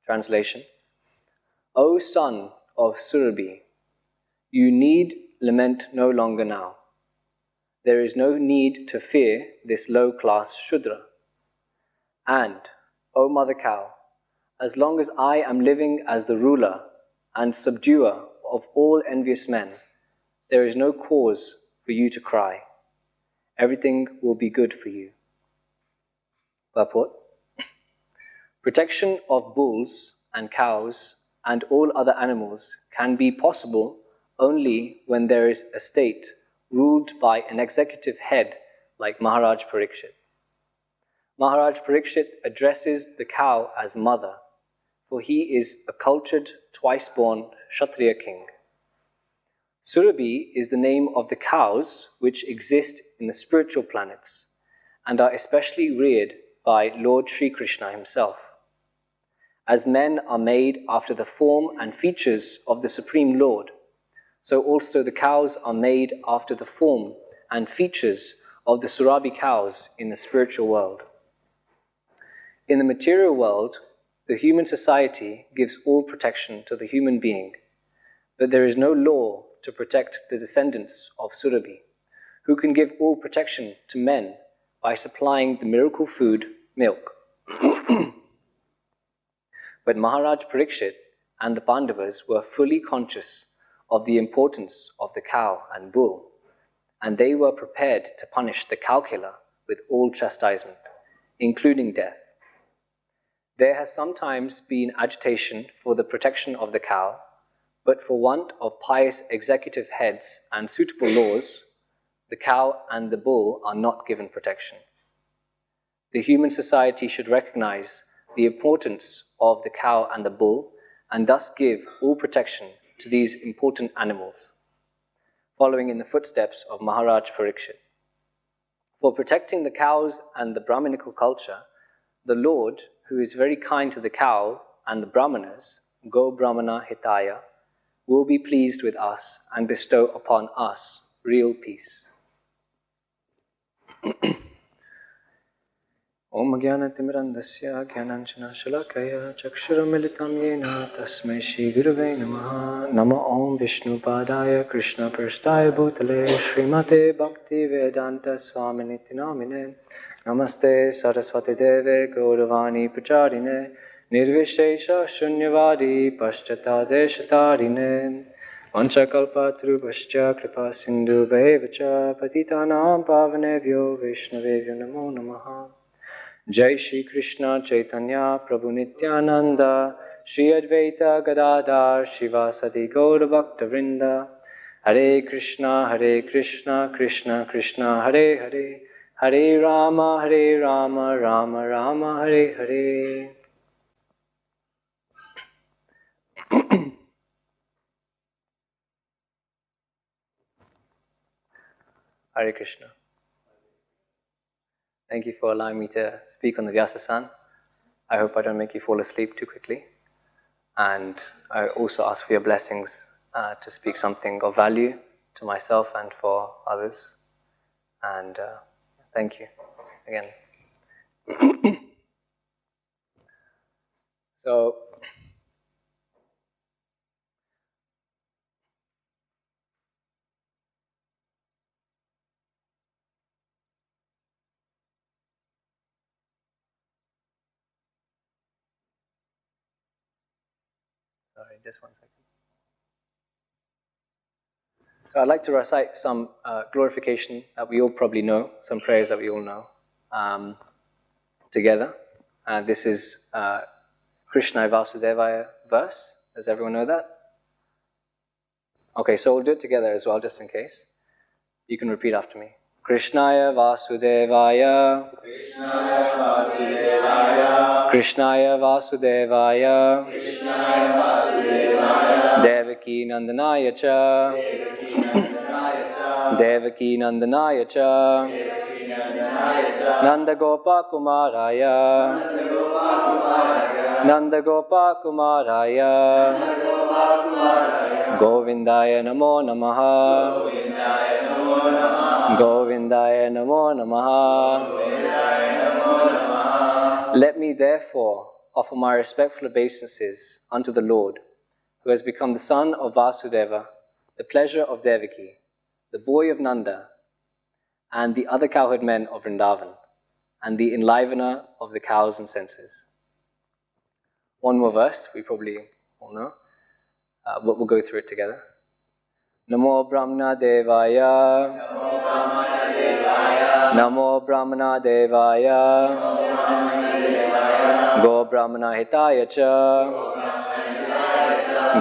Translation: O son of Surabhi, you need lament no longer now. There is no need to fear this low-class Shudra. And, O mother cow, as long as I am living as the ruler and subduer of all envious men, there is no cause for you to cry. Everything will be good for you. Purport: protection of bulls and cows and all other animals can be possible only when there is a state ruled by an executive head like Maharaj Parikshit. Maharaj Parikshit addresses the cow as mother, for he is a cultured, twice-born Kshatriya king. Surabhi is the name of the cows which exist in the spiritual planets and are especially reared by Lord Sri Krishna himself. As men are made after the form and features of the Supreme Lord, so also the cows are made after the form and features of the Surabhi cows in the spiritual world. In the material world, the human society gives all protection to the human being, but there is no law to protect the descendants of Surabhi, who can give all protection to men by supplying the miracle food, milk. But Maharaj Parikshit and the Pandavas were fully conscious of the importance of the cow and bull, and they were prepared to punish the cow killer with all chastisement, including death. There has sometimes been agitation for the protection of the cow, but for want of pious executive heads and suitable laws, the cow and the bull are not given protection. The human society should recognize the importance of the cow and the bull and thus give all protection to these important animals, following in the footsteps of Maharaj Parikshit. For protecting the cows and the Brahminical culture, the Lord, who is very kind to the cow and the Brahmanas, Go Brahmana Hitaya, will be pleased with us and bestow upon us real peace. Om Jnanatimrandasya Jnananjana Shalakaya Chakshuramilitam Yena Tasmai Shri Gurave Namaha. Nama Om Vishnu Padaya Krishna Prasthaya Bhutale Srimate Bhakti Vedanta Swaminiti Namine. Namaste Saraswati Deve Gauravani Pacharine Nirvishesha Shunyavadi Pashtata Deshatarine Vanchakalpa Trubhascha Kripa Sindhu Bhevacha Patitanam Pavanevyo Vishnavevyo Namo Namaha. Jai Shri Krishna Chaitanya Prabhu Nityananda Shri Advaita Gadadhar Shivasati Gaura Bhakta Vrinda. Hare Krishna Krishna Krishna Hare Hare, Hare Rama Rama Rama Hare Hare. Hare Krishna. Thank you for allowing me to speak on the Vyasa-san. I hope I don't make you fall asleep too quickly. And I also ask for your blessings to speak something of value to myself and for others. And thank you again. So, sorry, just 1 second. So I'd like to recite some glorification that we all probably know, some prayers that we all know, together. This is Krishna Vasudevaya verse. Does everyone know that? Okay, so we'll do it together as well, just in case. You can repeat after me. Krishnaya Vasudevaya, Krishnaya Vasudevaya, Krishnaya Vasudevaya, Krishnaya Vasudevaya, Devaki Nandanaya cha, Devaki Nandanaya cha, Nanda Gopa Kumaraya, Nanda Gopa Kumaraya, Govindaya Namo Namaha, Govindaya Namo Namaha. Let me therefore offer my respectful obeisances unto the Lord, who has become the son of Vasudeva, the pleasure of Devaki, the boy of Nanda, and the other cowherd men of Vrindavan, and the enlivener of the cows and senses. One more verse, we probably all know, but we'll go through it together. Namo Brahmana Devaya, Namo Brahmana Devaya, Go Brahmana Hitaya Cha,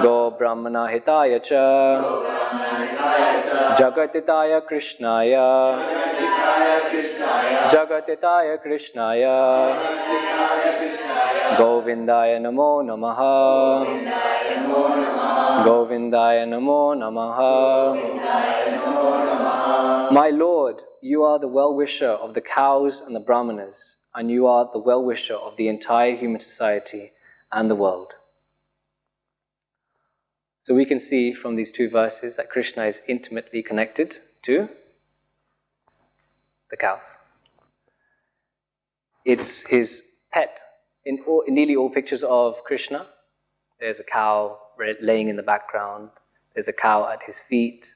Go Brahmana Hitaya Cha, Jagatitaya Krishnaya, Jagatitaya Krishnaya, Govindaya Namo Namaha, Govindaya Namo Namaha. My Lord, you are the well-wisher of the cows and the brahmanas, and you are the well-wisher of the entire human society and the world. So we can see from these two verses that Krishna is intimately connected to the cows. It's his pet. In nearly all pictures of Krishna, there's a cow laying in the background. There's a cow at his feet.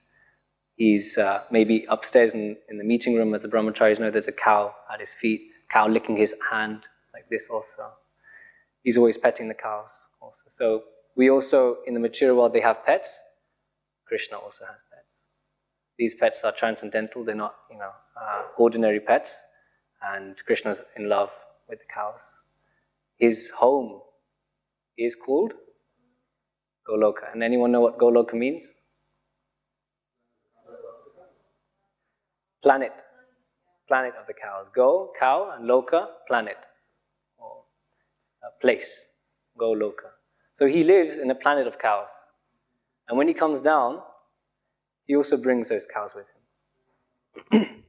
He's maybe upstairs in the meeting room, as the brahmacharis know, there's a cow at his feet, cow licking his hand, like this also. He's always petting the cows also. So we also, in the material world, they have pets. Krishna also has pets. These pets are transcendental. They're not, ordinary pets. And Krishna's in love with the cows. His home is called Goloka. And anyone know what Goloka means? Planet. Planet of the cows. Go, cow, and Loka, planet. Or a place. Goloka. So he lives in a planet of cows. And when he comes down, he also brings those cows with him.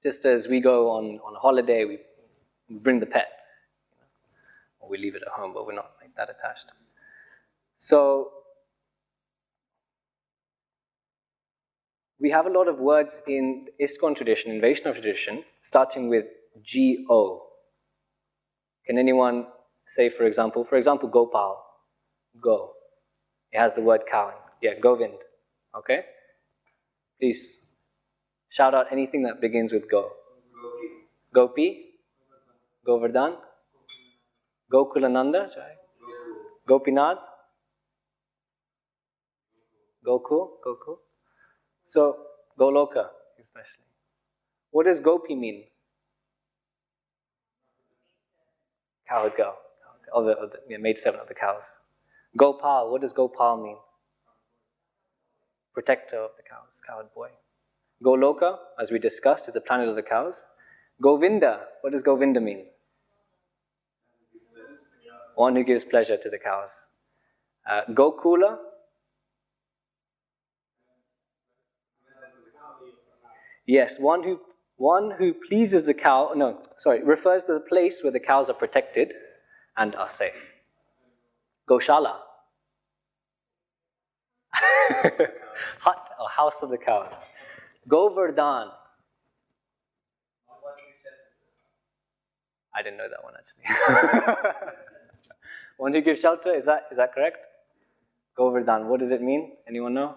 Just as we go on a holiday, we bring the pet. Or we leave it at home, but we're not like that attached. So we have a lot of words in ISKCON tradition, in Vaishnava tradition, starting with G-O. Can anyone say, for example, Gopal, go. It has the word cow in. Yeah, Govind. Okay? Please shout out anything that begins with go. Gopi. Govardhan. Gokulananda. Gopinath. Goku. So, Goloka, especially. What does Gopi mean? Cowherd girl. Maid servant of the cows. Gopal, what does Gopal mean? Protector of the cows, cowherd boy. Goloka, as we discussed, is the planet of the cows. Govinda, what does Govinda mean? One who gives pleasure to the cows. Gokula, yes, one who pleases the cow, refers to the place where the cows are protected and are safe. Goshala. Hut or house of the cows. Govardhan. I didn't know that one actually. One who gives shelter, is that correct? Govardhan, what does it mean? Anyone know?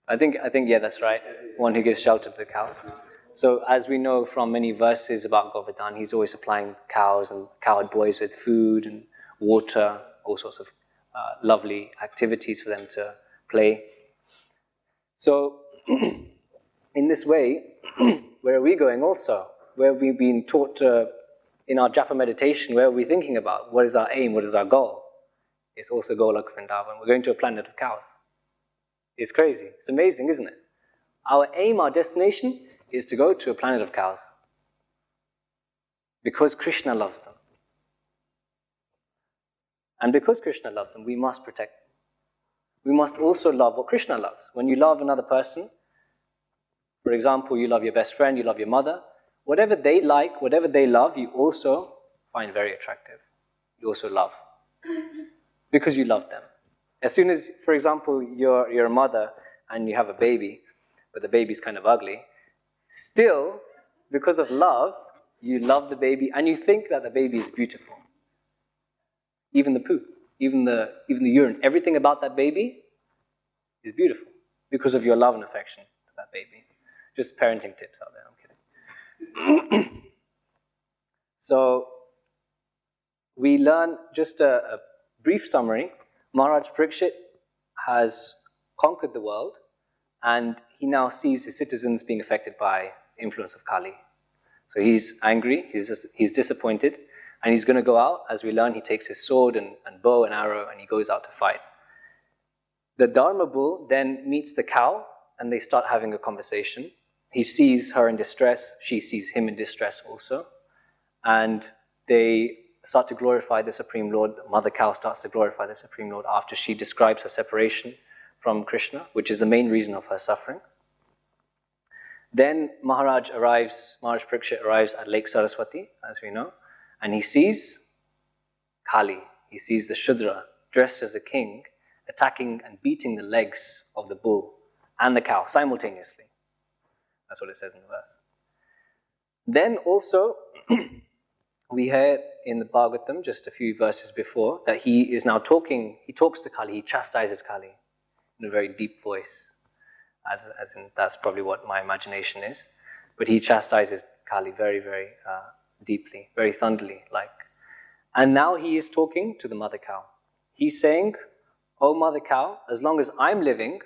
I think yeah, that's right. One who gives shelter to the cows. So as we know from many verses about Govardhan, he's always supplying cows and cowherd boys with food and water, all sorts of lovely activities for them to play. So in this way, where are we going also? Where have we been taught in our japa meditation, where are we thinking about? What is our aim? What is our goal? It's also Golok Vrindavan. We're going to a planet of cows. It's crazy. It's amazing, isn't it? Our aim, our destination, is to go to a planet of cows. Because Krishna loves them. And because Krishna loves them, we must protect them. We must also love what Krishna loves. When you love another person, for example, you love your best friend, you love your mother, whatever they like, whatever they love, you also find very attractive. You also love. Because you love them. As soon as, for example, you're a mother and you have a baby, but the baby's kind of ugly, still, because of love, You love the baby, and you think that the baby is beautiful. Even the poop, even the urine, everything about that baby is beautiful because of your love and affection to that baby. Just parenting tips out there, I'm kidding. So, we learn just a brief summary. Maharaj Parikshit has conquered the world, and he now sees his citizens being affected by the influence of Kali. So he's angry, he's disappointed, and he's going to go out. As we learn, he takes his sword and bow and arrow, and he goes out to fight. The Dharma bull then meets the cow, and they start having a conversation. He sees her in distress, she sees him in distress also, and they start to glorify the Supreme Lord. The mother cow starts to glorify the Supreme Lord after she describes her separation from Krishna, which is the main reason of her suffering. Then Maharaj Parikshit arrives at Lake Saraswati, as we know, and he sees Kali. He sees the Shudra dressed as a king, attacking and beating the legs of the bull and the cow simultaneously. That's what it says in the verse. Then also, we heard in the Bhagavatam, just a few verses before, that he is now talking, he talks to Kali, he chastises Kali in a very deep voice. As in, that's probably what my imagination is. But he chastises Kali very, very deeply, very thunderly like. And now he is talking to the mother cow. He's saying, "Oh mother cow, as long as I'm living,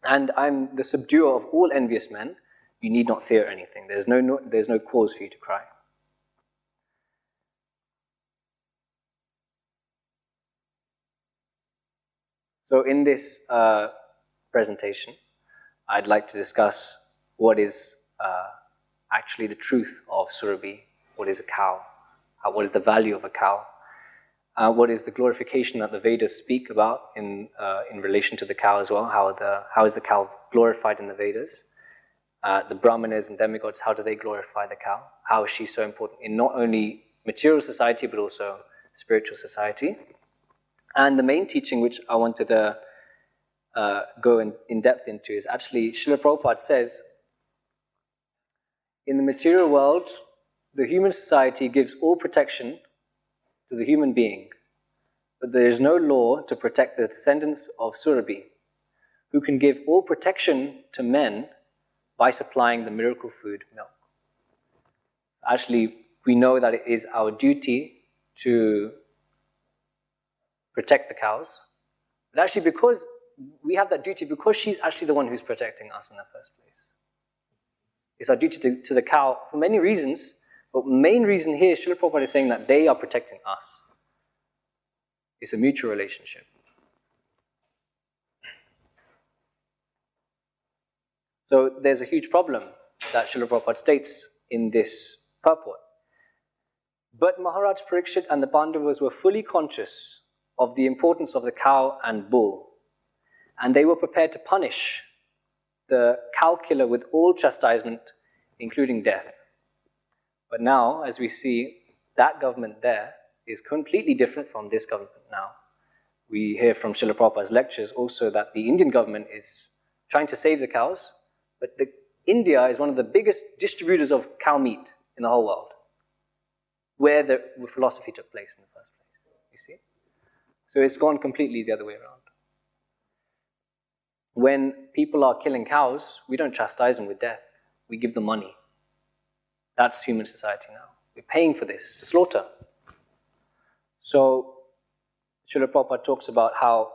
and I'm the subduer of all envious men, you need not fear anything. There's no cause for you to cry." So in this presentation, I'd like to discuss what is actually the truth of Surabhi, what is a cow, what is the value of a cow, what is the glorification that the Vedas speak about in relation to the cow as well, how is the cow glorified in the Vedas, the Brahmanas and demigods, how do they glorify the cow, how is she so important in not only material society but also spiritual society. And the main teaching which I wanted to go in depth into is actually, Srila Prabhupada says, in the material world, the human society gives all protection to the human being, but there is no law to protect the descendants of Surabhi, who can give all protection to men by supplying the miracle food, milk. Actually, we know that it is our duty to protect the cows, but actually because we have that duty, because she's actually the one who's protecting us in the first place. It's our duty to the cow for many reasons, but the main reason here, Srila Prabhupada is saying that they are protecting us. It's a mutual relationship. So there's a huge problem that Srila Prabhupada states in this purport. But Maharaj Parikshit and the Pandavas were fully conscious of the importance of the cow and bull, and they were prepared to punish the cow killer with all chastisement, including death. But now, as we see, that government there is completely different from this government now. We hear from Srila Prabhupada's lectures also that the Indian government is trying to save the cows, but India is one of the biggest distributors of cow meat in the whole world, where the philosophy took place in the first place, you see? So it's gone completely the other way around. When people are killing cows, we don't chastise them with death. We give them money. That's human society now. We're paying for this, slaughter. So Srila Prabhupada talks about how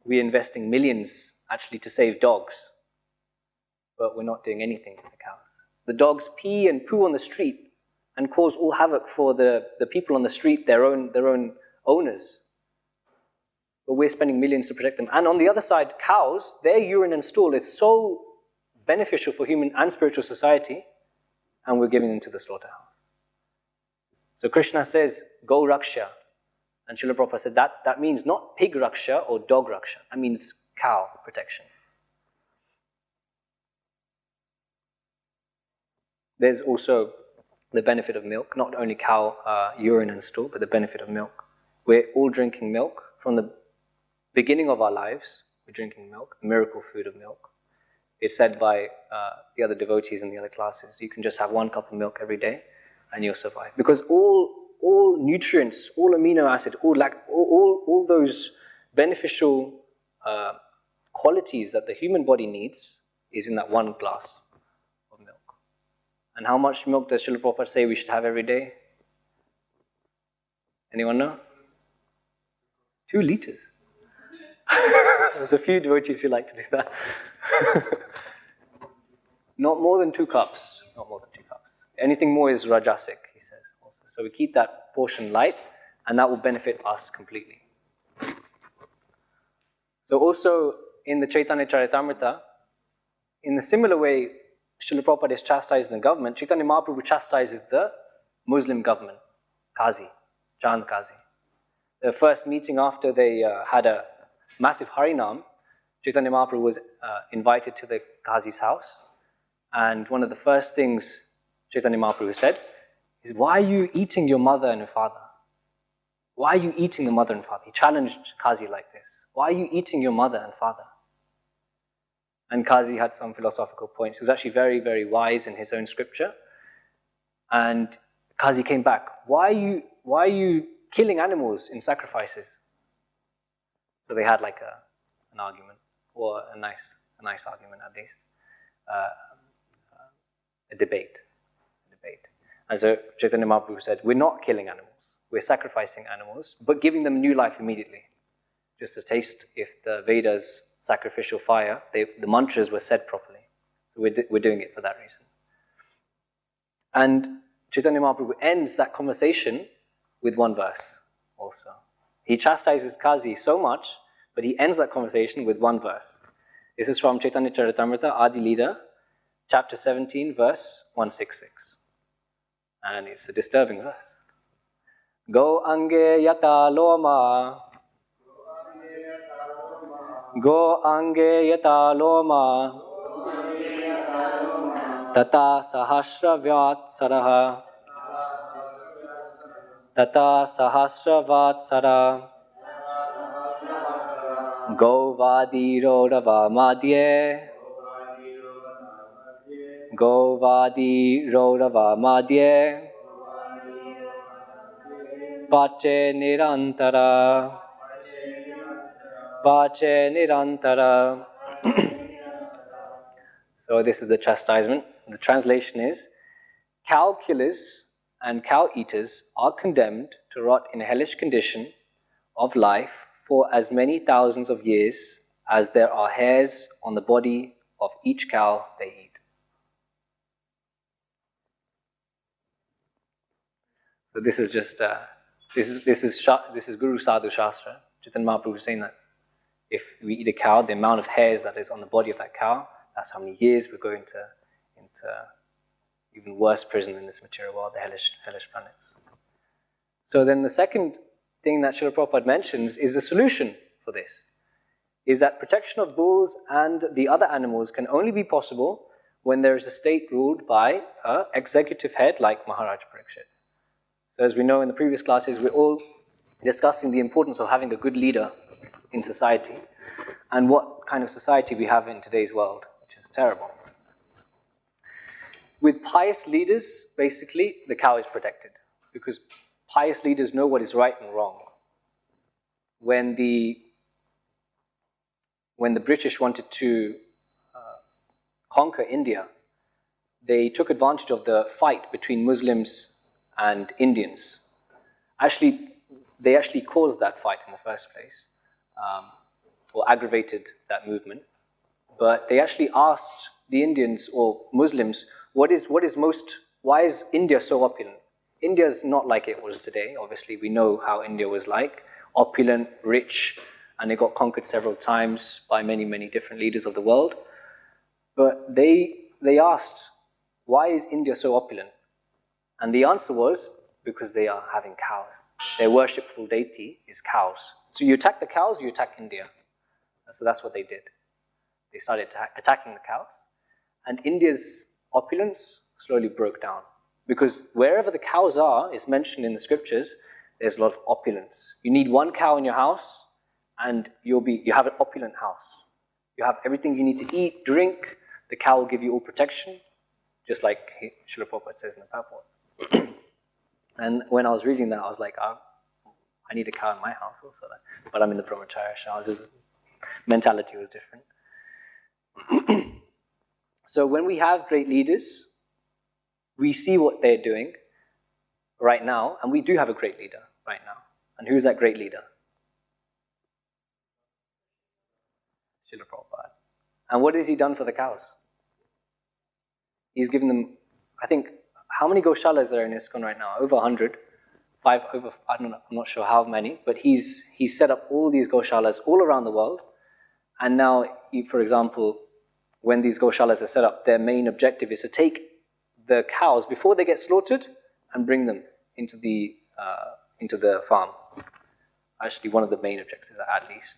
we're investing millions actually to save dogs, but we're not doing anything for the cows. The dogs pee and poo on the street and cause all havoc for the people on the street, their own owners. But we're spending millions to protect them. And on the other side, cows, their urine and stool is so beneficial for human and spiritual society, and we're giving them to the slaughterhouse. So Krishna says, "Go Raksha." And Srila Prabhupada said that means not pig Raksha or dog Raksha. That means cow protection. There's also the benefit of milk, not only cow urine and stool, but the benefit of milk. We're all drinking milk from the beginning of our lives. We're drinking milk, the miracle food of milk. it's said by the other devotees in the other classes, you can just have 1 cup of milk every day and you'll survive. Because all nutrients, all amino acids, all those beneficial qualities that the human body needs is in that 1 glass of milk. And how much milk does Srila Prabhupada say we should have every day? Anyone know? 2 liters. There's a few devotees who like to do that. Not more than 2 cups. Not more than 2 cups. Anything more is rajasic, he says also. So we keep that portion light, and that will benefit us completely. So also in the Chaitanya Charitamrita, in a similar way, Srila Prabhupada is chastising the government, Chaitanya Mahaprabhu chastises the Muslim government, Qazi, Chand Qazi. The first meeting after they had a massive Harinam, Chaitanya Mahaprabhu was invited to the Qazi's house, and one of the first things Chaitanya Mahaprabhu said is, why are you eating your mother and your father? Why are you eating the mother and father? He challenged Qazi like this. Why are you eating your mother and father? And Qazi had some philosophical points. He was actually very, very wise in his own scripture. And Qazi came back. Why are you killing animals in sacrifices? So they had like an argument, or a nice argument at least, a debate. And so Chaitanya Mahaprabhu said, we're not killing animals. We're sacrificing animals, but giving them new life immediately. Just a taste, if the Vedas, sacrificial fire, the mantras were said properly. So we're doing it for that reason. And Chaitanya Mahaprabhu ends that conversation with 1 verse also. He chastises Qazi so much, but he ends that conversation with 1 verse. This is from Chaitanya Charitamrita, Adi Lila, chapter 17, verse 166. And it's a disturbing verse. Go ange yata loma. Go ange yata loma. Tata sahasravat saraha. Tata sahasravat sara. Go vadi rodava madhye. Go vadi rodava madhye. Pache nirantara. Pache nirantara. So this is the chastisement. The translation is, cow killers and cow eaters are condemned to rot in a hellish condition of life for as many thousands of years as there are hairs on the body of each cow they eat. So this is just this is Guru Sadhu Shastra. Chaitanya Mahaprabhu is saying that if we eat a cow, the amount of hairs that is on the body of that cow, that's how many years we're going into even worse prison in this material world, the hellish planets. So then the second thing that Srila Prabhupada mentions is the solution for this, is that protection of bulls and the other animals can only be possible when there is a state ruled by an executive head like Maharaj Parikshit. So as we know in the previous classes, we're all discussing the importance of having a good leader in society and what kind of society we have in today's world, which is terrible. With pious leaders, basically, the cow is protected because pious leaders know what is right and wrong. When the British wanted to conquer India, they took advantage of the fight between Muslims and Indians. They actually caused that fight in the first place, or aggravated that movement. But they actually asked the Indians or Muslims, why is India so opulent? India is not like it was today. Obviously, we know how India was like, opulent, rich, and it got conquered several times by many, many different leaders of the world. But they asked, why is India so opulent? And the answer was, because they are having cows. Their worshipful deity is cows. So you attack the cows, you attack India. So that's what they did. They started attacking the cows. And India's opulence slowly broke down. Because wherever the cows are, is mentioned in the scriptures, there's a lot of opulence. You need 1 cow in your house, and you have an opulent house. You have everything you need to eat, drink, the cow will give you all protection, just like Srila Prabhupada says in the purport. And when I was reading that, I was like, I need a cow in my house also. But I'm in the brahmacharya ashram. The mentality was different. So when we have great leaders, we see what they're doing right now, and we do have a great leader right now. And who's that great leader? Srila Prabhupada. And what has he done for the cows? He's given them, I think, how many goshalas are in ISKCON right now? Over 100. I don't know, I'm not sure how many, but he's set up all these goshalas all around the world. And now, for example, when these goshalas are set up, their main objective is to take the cows before they get slaughtered and bring them into the farm. Actually, one of the main objectives, at least.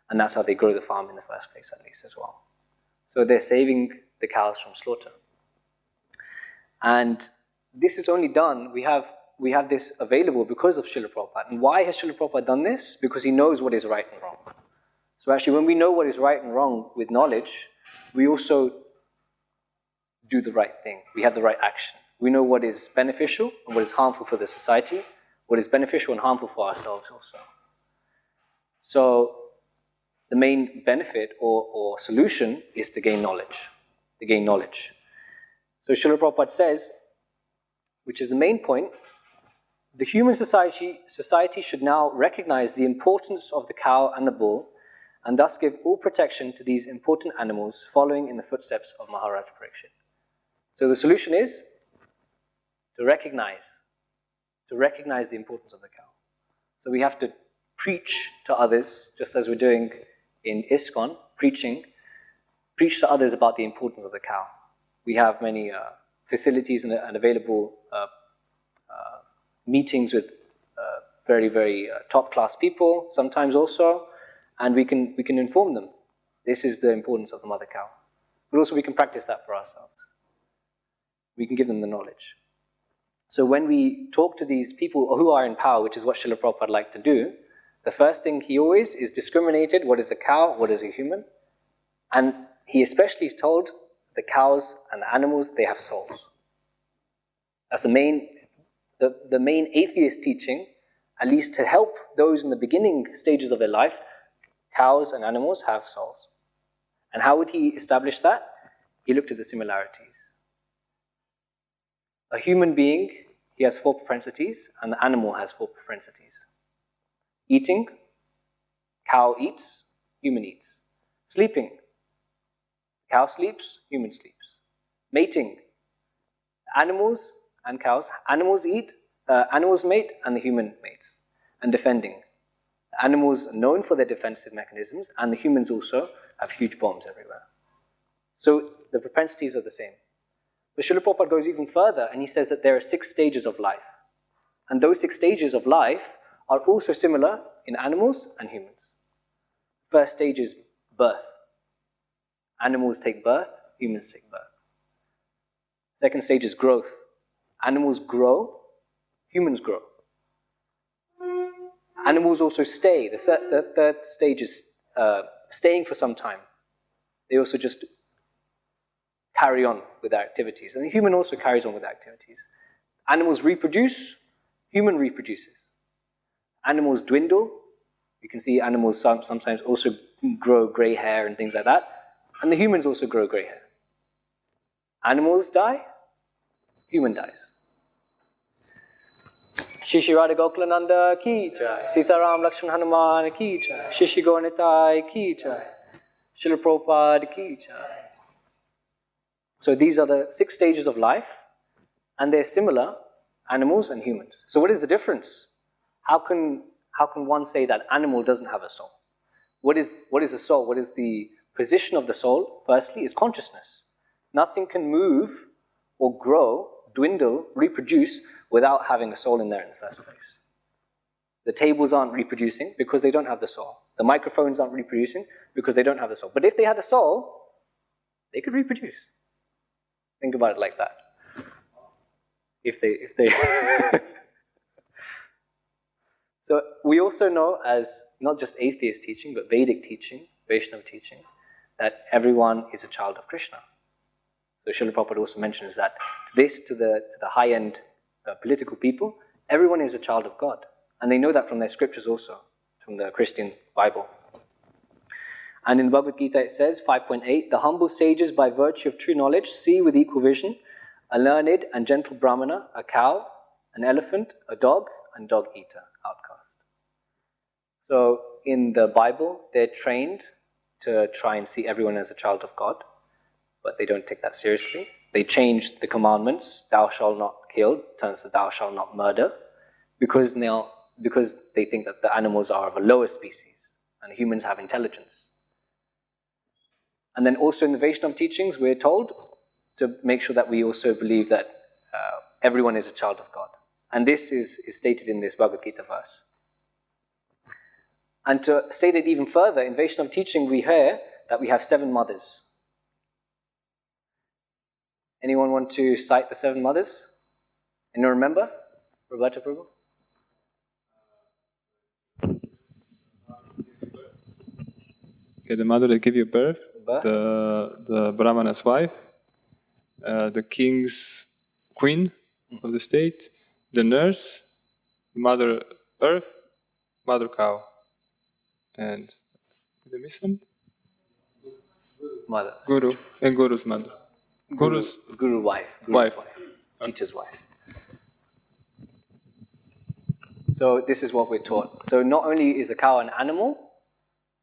And that's how they grow the farm in the first place, at least, as well. So they're saving the cows from slaughter. And this is only done, we have this available because of Srila Prabhupada. And why has Srila Prabhupada done this? Because he knows what is right and wrong. So actually, when we know what is right and wrong with knowledge, we also do the right thing. We have the right action. We know what is beneficial and what is harmful for the society, what is beneficial and harmful for ourselves also. So the main benefit or solution is to gain knowledge. To gain knowledge. So Srila Prabhupada says, which is the main point, the human society should now recognize the importance of the cow and the bull, and thus give all protection to these important animals following in the footsteps of Maharaj Parikshit. So the solution is to recognize the importance of the cow. So we have to preach to others, just as we're doing in ISKCON, preach to others about the importance of the cow. We have many facilities and available meetings with very, very top-class people, sometimes also, and we can inform them. This is the importance of the mother cow. But also we can practice that for ourselves. We can give them the knowledge. So when we talk to these people who are in power, which is what Srila Prabhupada liked to do, the first thing he always is discriminated, what is a cow, what is a human, and he especially is told the cows and the animals, they have souls. That's the main atheist teaching, at least to help those in the beginning stages of their life. Cows and animals have souls. And how would he establish that? He looked at the similarities. A human being, he has 4 propensities, and the animal has 4 propensities. Eating, cow eats, human eats. Sleeping, cow sleeps, human sleeps. Mating, animals and cows, animals eat, animals mate, and the human mates. And defending, the animals are known for their defensive mechanisms, and the humans also have huge bombs everywhere. So the propensities are the same. But Srila Prabhupada goes even further, and he says that there are 6 stages of life. And those 6 stages of life are also similar in animals and humans. First stage is birth. Animals take birth, humans take birth. Second stage is growth. Animals grow, humans grow. Animals also stay. The third stage is staying for some time. They also just carry on with their activities. And the human also carries on with their activities. Animals reproduce, human reproduces. Animals dwindle. You can see animals sometimes also grow grey hair and things like that. And the humans also grow grey hair. Animals die, human dies. Shishi Radha Gokulananda ki jai. Sitaram Lakshman Hanuman ki jai. Shishi Gauranitai ki jai. Srila Prabhupada ki jai. So these are the 6 stages of life, and they're similar, animals and humans. So what is the difference? How can one say that animal doesn't have a soul? What is a soul? What is the position of the soul? Firstly, is consciousness. Nothing can move or grow, dwindle, reproduce without having a soul in there in the first place. The tables aren't reproducing because they don't have the soul. The microphones aren't reproducing because they don't have the soul. But if they had a soul, they could reproduce. Think about it like that. If they So we also know, as not just atheist teaching, but Vedic teaching, Vaishnava teaching, that everyone is a child of Krishna. So Srila Prabhupada also mentions that to the high-end political people, everyone is a child of God. And they know that from their scriptures also, from the Christian Bible. And in the Bhagavad Gita it says, 5.8, the humble sages by virtue of true knowledge see with equal vision a learned and gentle brahmana, a cow, an elephant, a dog, and dog-eater, outcast. So in the Bible, they're trained to try and see everyone as a child of God, but they don't take that seriously. They changed the commandments, thou shalt not kill, turns to thou shalt not murder, because they think that the animals are of a lower species and humans have intelligence. And then also in the Vaishnava teachings, we're told to make sure that we also believe that everyone is a child of God. And this is stated in this Bhagavad Gita verse. And to state it even further, in Vaishnava teaching we hear that we have 7 mothers. Anyone want to cite the 7 mothers? Anyone remember? Roberta Prabhu? Okay, the mother that gave you birth, the Brahmana's wife, the king's queen of the state, the nurse, Mother Earth, Mother Cow, and the mission? Mother. Guru, and Guru's mother. Guru's wife. Teacher's wife. So this is what we're taught. So not only is the cow an animal,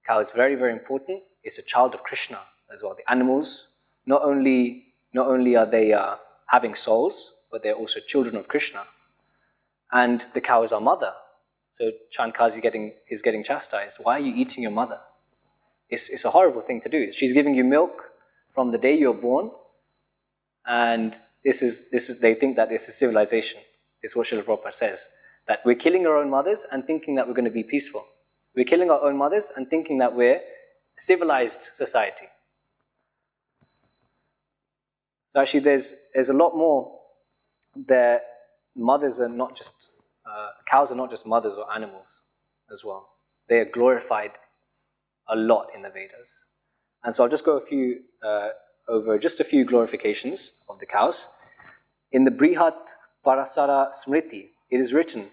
cow is very, very important. It's a child of Krishna as well. The animals, not only are they having souls, but they're also children of Krishna. And the cow is our mother. So Chandkazi is getting chastised. Why are you eating your mother? It's a horrible thing to do. She's giving you milk from the day you're born, and this is they think that this is civilization. It's what Srila Prabhupada says, that we're killing our own mothers and thinking that we're going to be peaceful. We're killing our own mothers and thinking that we're a civilized society. So actually there's a lot more. Their mothers are not just, cows are not just mothers or animals as well. They are glorified a lot in the Vedas. And so I'll just go over just a few glorifications of the cows. In the Brihat Parasara Smriti, it is written,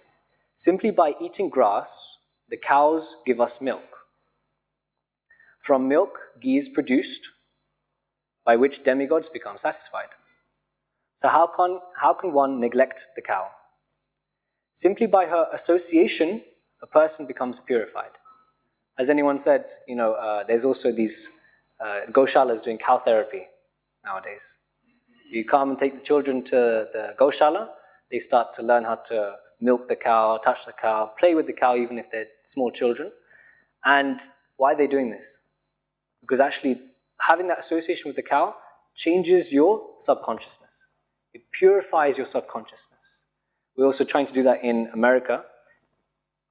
simply by eating grass, the cows give us milk. From milk, ghee is produced, by which demigods become satisfied. So how can one neglect the cow? Simply by her association, a person becomes purified. As anyone said, there's also these goshalas doing cow therapy nowadays. You come and take the children to the goshala, they start to learn how to milk the cow, touch the cow, play with the cow even if they're small children. And why are they doing this? Because actually having that association with the cow changes your subconsciousness. It purifies your subconsciousness. We're also trying to do that in America.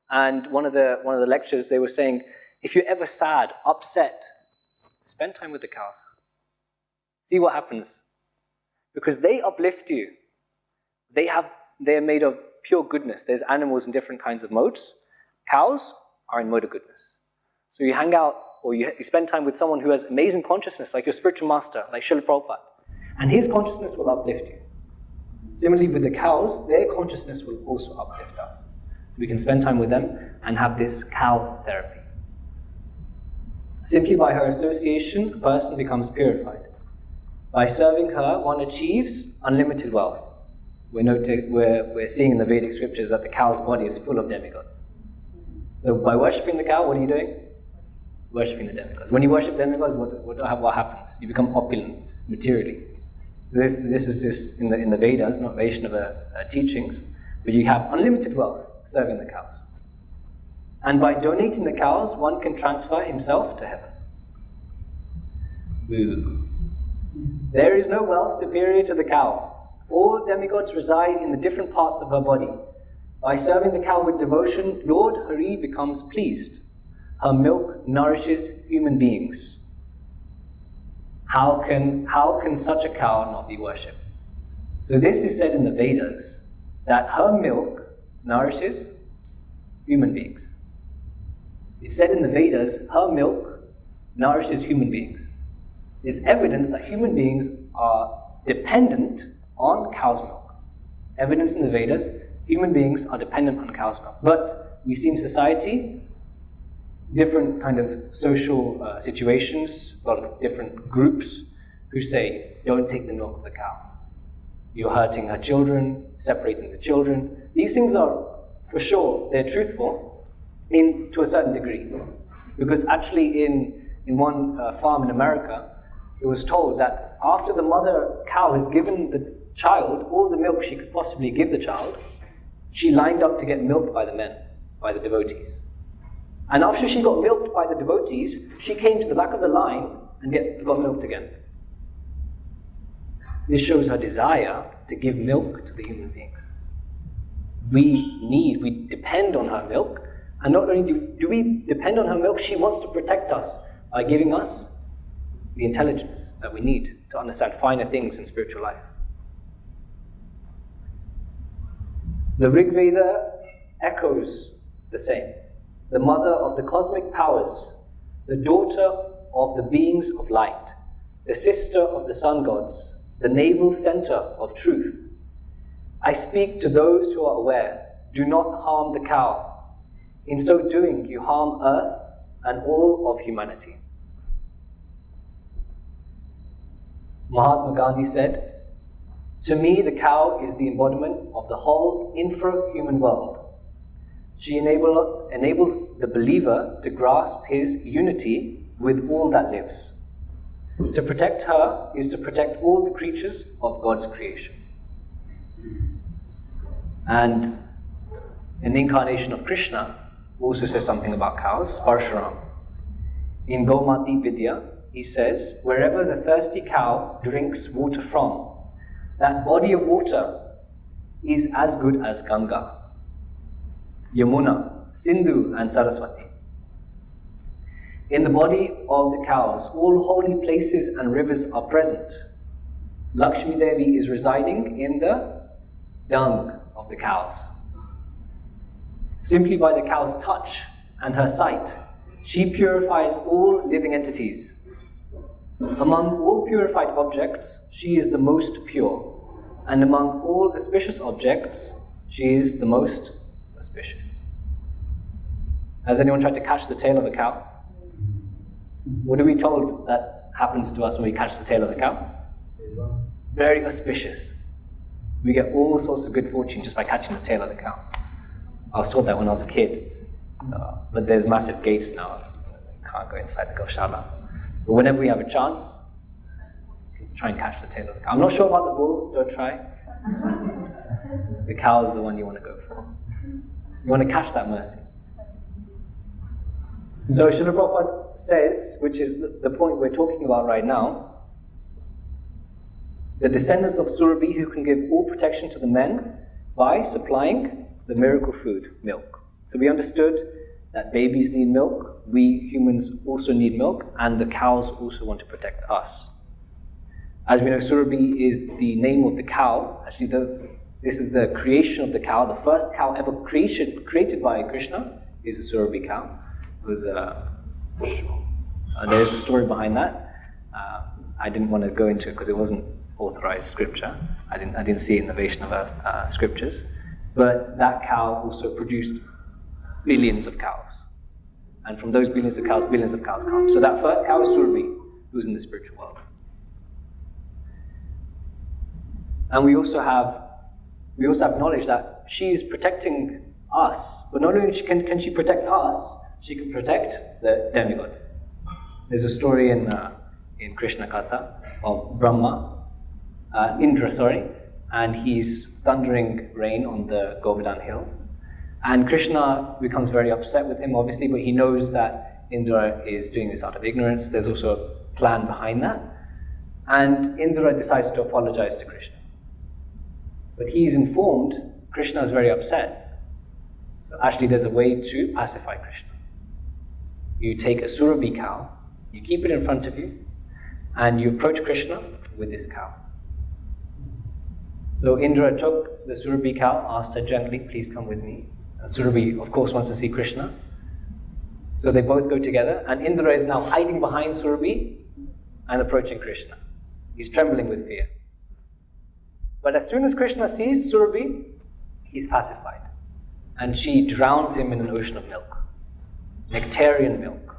And one of the lectures, they were saying, if you're ever sad, upset, spend time with the cows. See what happens. Because they uplift you. They're made of pure goodness. There's animals in different kinds of modes. Cows are in mode of goodness. So you hang out or you spend time with someone who has amazing consciousness, like your spiritual master, like Srila Prabhupada. And his consciousness will uplift you. Similarly with the cows, their consciousness will also uplift us. We can spend time with them and have this cow therapy. Simply by her association, a person becomes purified. By serving her, one achieves unlimited wealth. We're seeing in the Vedic scriptures that the cow's body is full of demigods. So by worshipping the cow, what are you doing? Worshipping the demigods. When you worship demigods, what happens? You become opulent materially. This is just in the Vedas, not Vaishnava teachings, but you have unlimited wealth serving the cows. And by donating the cows, one can transfer himself to heaven. Woo. There is no wealth superior to the cow. All demigods reside in the different parts of her body. By serving the cow with devotion, Lord Hari becomes pleased. Her milk nourishes human beings. How can such a cow not be worshipped? So this is said in the Vedas, that her milk nourishes human beings. It's said in the Vedas, her milk nourishes human beings. There's evidence that human beings are dependent on cow's milk. Evidence in the Vedas, human beings are dependent on cow's milk. But we see in society different kind of social situations, a lot of different groups who say, don't take the milk of the cow. You're hurting her children, separating the children. These things are, for sure, they're truthful to a certain degree. Because actually in one farm in America, it was told that after the mother cow has given the child all the milk she could possibly give the child, she lined up to get milked by the men, by the devotees. And after she got milked by the devotees, she came to the back of the line and got milked again. This shows her desire to give milk to the human beings. We depend on her milk, and not only do we depend on her milk, she wants to protect us by giving us the intelligence that we need to understand finer things in spiritual life. The Rig Veda echoes the same. The mother of the cosmic powers, the daughter of the beings of light, the sister of the sun gods, the navel center of truth. I speak to those who are aware, do not harm the cow. In so doing, you harm earth and all of humanity. Mahatma Gandhi said, to me the cow is the embodiment of the whole infra-human world. She enables the believer to grasp his unity with all that lives. To protect her is to protect all the creatures of God's creation. And an incarnation of Krishna also says something about cows, Parshuram. In Gomati Vidya, he says, wherever the thirsty cow drinks water from, that body of water is as good as Ganga, Yamuna, Sindhu and Saraswati. In the body of the cows, all holy places and rivers are present. Lakshmi Devi is residing in the dung of the cows. Simply by the cow's touch and her sight, she purifies all living entities. Among all purified objects, she is the most pure, and among all auspicious objects, she is the most auspicious. Has anyone tried to catch the tail of a cow? What are we told that happens to us when we catch the tail of a cow? Very auspicious. We get all sorts of good fortune just by catching the tail of the cow. I was taught that when I was a kid, but there's massive gates now. You can't go inside the Goshala. But whenever we have a chance, try and catch the tail of the cow. I'm not sure about the bull, don't try. The cow is the one you want to go for. You want to catch that mercy. So Srila Prabhupada says, which is the point we're talking about right now, the descendants of Surabhi who can give all protection to the men by supplying the miracle food, milk. So we understood that babies need milk, we humans also need milk, and the cows also want to protect us. As we know, Surabhi is the name of the cow. Actually, this is the creation of the cow. The first cow ever created by Krishna is the Surabhi cow. It was there's a story behind that. I didn't want to go into it because it wasn't authorized scripture. I didn't see it in the Vaishnava scriptures. But that cow also produced billions of cows. And from those billions of cows come. So that first cow is Surabhi, who's in the spiritual world. And we also have knowledge that she is protecting us. But not only can she protect us, she can protect the demigods. There's a story in Krishna Katha of Indra, and he's thundering rain on the Govardhan hill. And Krishna becomes very upset with him, obviously, but he knows that Indra is doing this out of ignorance. There's also a plan behind that. And Indra decides to apologize to Krishna. But he's informed Krishna is very upset. So actually there's a way to pacify Krishna. You take a Surabhi cow, you keep it in front of you, and you approach Krishna with this cow. So Indra took the Surabhi cow, asked her gently, please come with me. And Surabhi, of course, wants to see Krishna. So they both go together, and Indra is now hiding behind Surabhi and approaching Krishna. He's trembling with fear. But as soon as Krishna sees Surabhi, he's pacified. And she drowns him in an ocean of milk. Nectarian milk.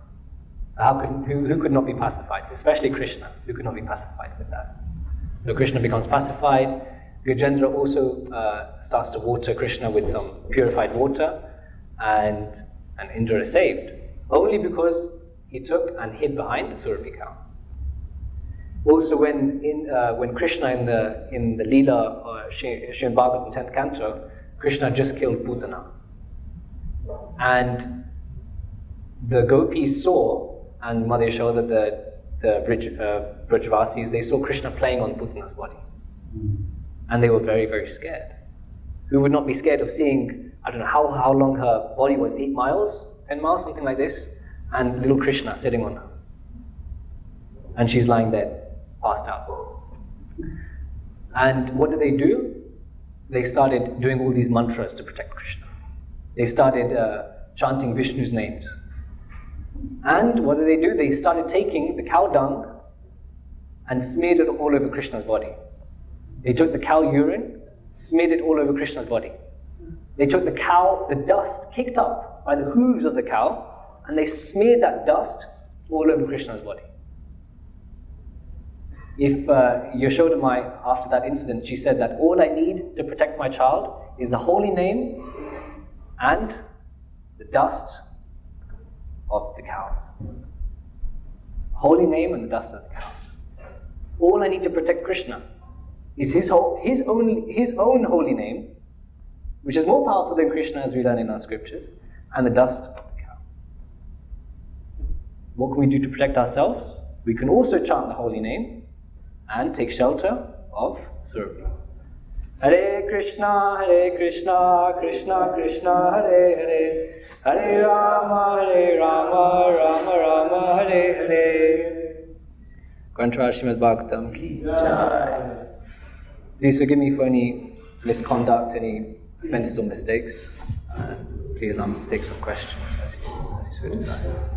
Who could not be pacified? Especially Krishna. Who could not be pacified with that? So Krishna becomes pacified. Gajendra also starts to water Krishna with some purified water, and Indra is saved. Only because he took and hid behind the Surabhi cow. Also, when Krishna in the Leela, Srimad Bhagavatam 10th canto, Krishna just killed Putana. And the gopis saw, and Mother Yashoda, the Brajavasis, they saw Krishna playing on Putana's body. And they were very, very scared. Who would not be scared of seeing, I don't know how long her body was, 8 miles, 10 miles, something like this, and little Krishna sitting on her. And she's lying there, passed out. And what did they do? They started doing all these mantras to protect Krishna. They started chanting Vishnu's names. And what did they do? They started taking the cow dung and smeared it all over Krishna's body. They took the cow urine, smeared it all over Krishna's body. They took the dust kicked up by the hooves of the cow, and they smeared that dust all over Krishna's body. If Yashoda Mai, after that incident, she said that all I need to protect my child is the holy name and the dust of the cows. Holy name and the dust of the cows. All I need to protect Krishna is his own holy name, which is more powerful than Krishna, as we learn in our scriptures, and the dust of the cow. What can we do to protect ourselves? We can also chant the holy name and take shelter of Surabhi. Hare Krishna, Krishna Krishna, Hare Hare, Hare Rama, Rama Rama, Hare Hare. Grantaraj Srimad Bhagavatam ki jai. Please forgive me for any misconduct, any offenses or mistakes. Please allow me to take some questions as you so desire.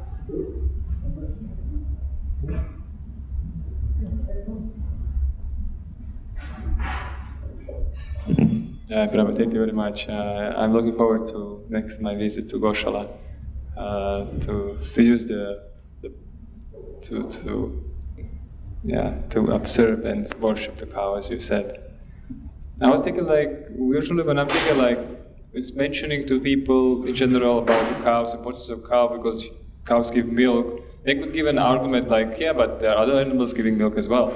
Prabhu, thank you very much. I'm looking forward to my visit to Goshala to use to observe and worship the cow, as you said. I was thinking, usually when I'm thinking, it's mentioning to people in general about the cows, importance of cow, because cows give milk. They could give an argument but there are other animals giving milk as well.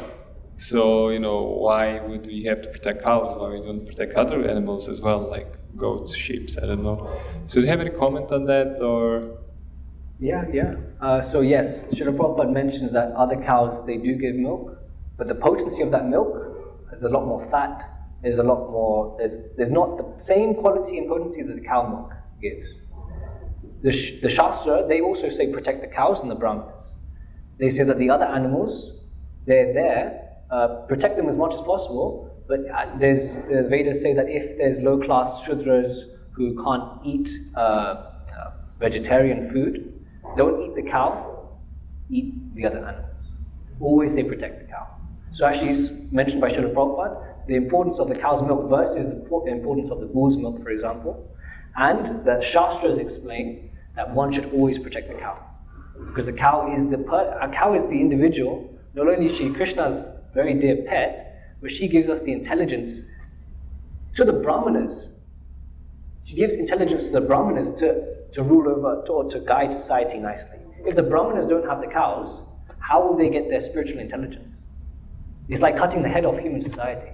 So, why would we have to protect cows? Why we don't protect other animals as well, like goats, sheep, I don't know. So do you have any comment on that, or? So yes, Srila Prabhupada mentions that other cows, they do give milk, but the potency of that milk is a lot more fat. There's a lot more, there's not the same quality and potency that the cow milk gives. The Shastra, they also say protect the cows and the Brahmanas. They say that the other animals, they're there, protect them as much as possible, but the Vedas say that if there's low-class Shudras who can't eat vegetarian food, don't eat the cow, eat the other animals. Always say protect the cow. So actually it's mentioned by Srila Prabhupada, the importance of the cow's milk versus the importance of the bull's milk, for example. And the Shastras explain that one should always protect the cow. Because a cow is the individual. Not only is she Krishna's very dear pet, but she gives us the intelligence to the Brahmanas. She gives intelligence to the Brahmanas to rule over, or to guide society nicely. If the Brahmanas don't have the cows, how will they get their spiritual intelligence? It's like cutting the head off human society.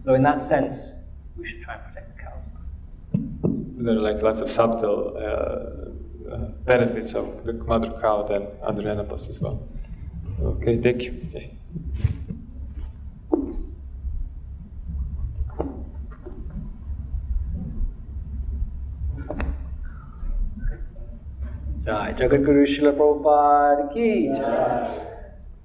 So in that sense, we should try and protect the cows. So there are lots of subtle benefits of the mother cow than other animals as well. Okay, thank you. Okay. Jai Jagat Guru Srila Prabhupada ki jai.